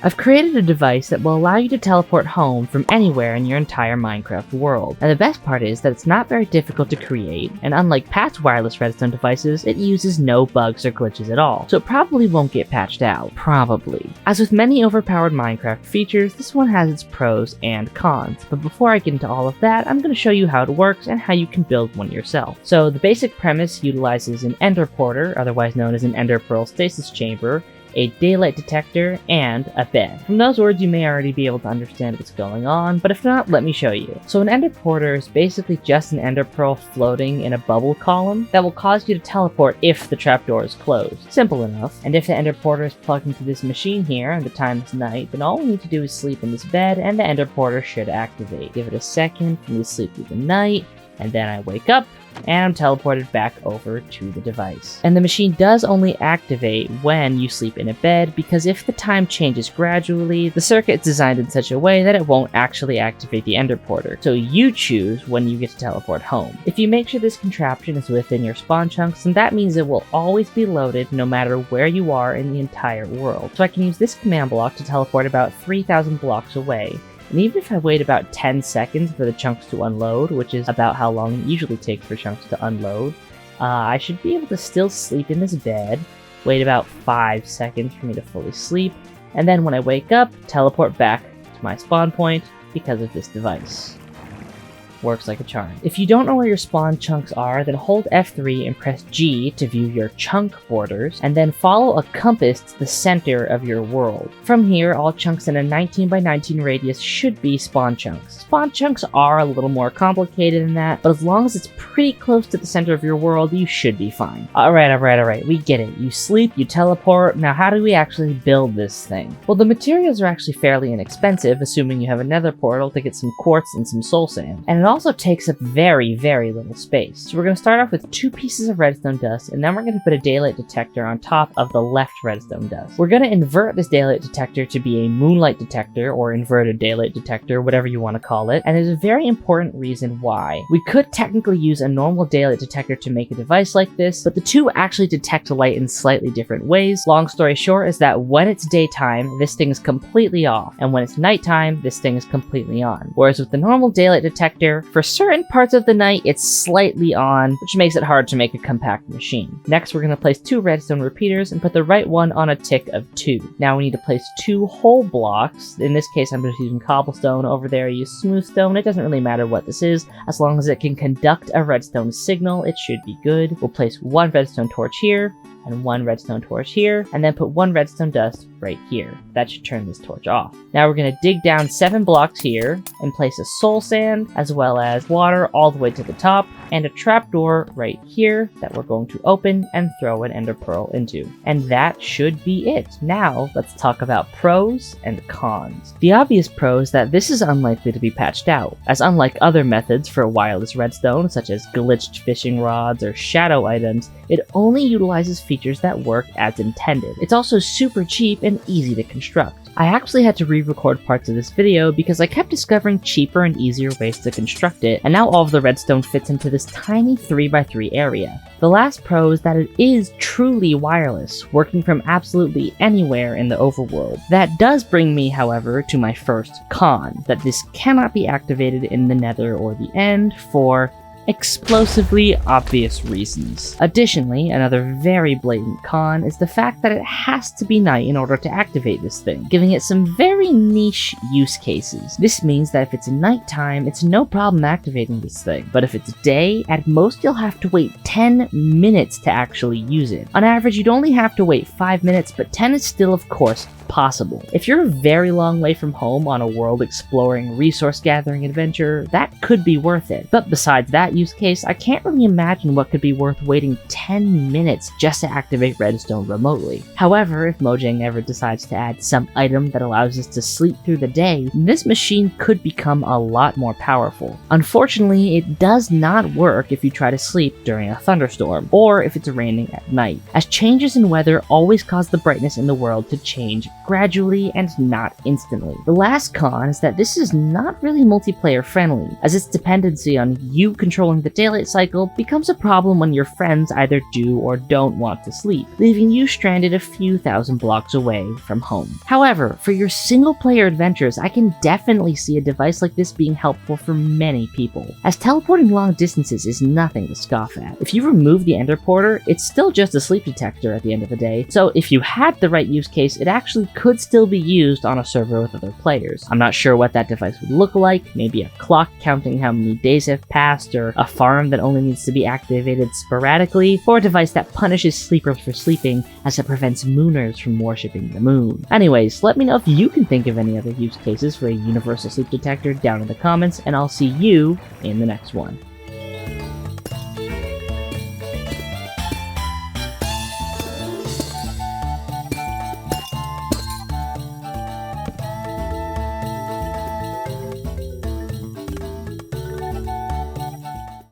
I've created a device that will allow you to teleport home from anywhere in your entire Minecraft world. And the best part is that it's not very difficult to create, and unlike past wireless redstone devices, it uses no bugs or glitches at all, so it probably won't get patched out. Probably. As with many overpowered Minecraft features, this one has its pros and cons, but before I get into all of that, I'm going to show you how it works and how you can build one yourself. So the basic premise utilizes an ender porter, otherwise known as an ender pearl stasis chamber, a daylight detector, and a bed. From those words you may already be able to understand what's going on, but if not, let me show you. So an ender porter is basically just an ender pearl floating in a bubble column that will cause you to teleport if the trapdoor is closed. Simple enough. And if the ender porter is plugged into this machine here and the time is night, then all we need to do is sleep in this bed and the ender porter should activate. Give it a second for me to sleep through the night, and then I wake up and I'm teleported back over to the device. And the machine does only activate when you sleep in a bed, because if the time changes gradually, the circuit is designed in such a way that it won't actually activate the ender porter. So you choose when you get to teleport home. If you make sure this contraption is within your spawn chunks, then that means it will always be loaded no matter where you are in the entire world. So I can use this command block to teleport about 3,000 blocks away. And even if I wait about 10 seconds for the chunks to unload, which is about how long it usually takes for chunks to unload, I should be able to still sleep in this bed, wait about 5 seconds for me to fully sleep, and then when I wake up, teleport back to my spawn point because of this device. Works like a charm. If you don't know where your spawn chunks are, then hold F3 and press G to view your chunk borders, and then follow a compass to the center of your world. From here, all chunks in a 19 by 19 radius should be spawn chunks. Spawn chunks are a little more complicated than that, but as long as it's pretty close to the center of your world, you should be fine. Alright, we get it. You sleep, you teleport, now how do we actually build this thing? Well, the materials are actually fairly inexpensive, assuming you have a nether portal to get some quartz and some soul sand. And it also takes up very, very little space. So we're going to start off with 2 pieces of redstone dust, and then we're going to put a daylight detector on top of the left redstone dust. We're going to invert this daylight detector to be a moonlight detector, or inverted daylight detector, whatever you want to call it, and there's a very important reason why. We could technically use a normal daylight detector to make a device like this, but the two actually detect light in slightly different ways. Long story short is that when it's daytime, this thing is completely off, and when it's nighttime, this thing is completely on. Whereas with the normal daylight detector, for certain parts of the night, it's slightly on, which makes it hard to make a compact machine. Next, we're going to place 2 redstone repeaters and put the right one on a tick of 2. Now we need to place 2 whole blocks. In this case, I'm just using cobblestone. Over there, I use smooth stone. It doesn't really matter what this is. As long as it can conduct a redstone signal, it should be good. We'll place 1 redstone torch here, and 1 redstone torch here, and then put 1 redstone dust right here. That should turn this torch off. Now we're going to dig down 7 blocks here and place a soul sand as well as water all the way to the top, and a trapdoor right here that we're going to open and throw an ender pearl into. And that should be it. Now let's talk about pros and cons. The obvious pro is that this is unlikely to be patched out, as unlike other methods for wireless redstone such as glitched fishing rods or shadow items, it only utilizes features that work as intended. It's also super cheap and easy to construct. I actually had to re-record parts of this video because I kept discovering cheaper and easier ways to construct it, and now all of the redstone fits into this tiny 3x3 area. The last pro is that it is truly wireless, working from absolutely anywhere in the overworld. That does bring me, however, to my first con, that this cannot be activated in the nether or the end for explosively obvious reasons. Additionally, another very blatant con is the fact that it has to be night in order to activate this thing, giving it some very niche use cases. This means that if it's nighttime, it's no problem activating this thing, but if it's day, at most you'll have to wait 10 minutes to actually use it. On average, you'd only have to wait 5 minutes, but 10 is still, of course, possible. If you're a very long way from home on a world exploring, resource gathering adventure, that could be worth it. But besides that use case, I can't really imagine what could be worth waiting 10 minutes just to activate redstone remotely. However, if Mojang ever decides to add some item that allows us to sleep through the day, this machine could become a lot more powerful. Unfortunately, it does not work if you try to sleep during a thunderstorm, or if it's raining at night, as changes in weather always cause the brightness in the world to change gradually and not instantly. The last con is that this is not really multiplayer friendly, as its dependency on you controlling the daylight cycle becomes a problem when your friends either do or don't want to sleep, leaving you stranded a few thousand blocks away from home. However, for your single player adventures, I can definitely see a device like this being helpful for many people, as teleporting long distances is nothing to scoff at. If you remove the ender porter, it's still just a sleep detector at the end of the day, so if you had the right use case, it actually could still be used on a server with other players. I'm not sure what that device would look like, maybe a clock counting how many days have passed, or a farm that only needs to be activated sporadically, or a device that punishes sleepers for sleeping as it prevents mooners from worshipping the moon. Anyways, let me know if you can think of any other use cases for a universal sleep detector down in the comments, and I'll see you in the next one.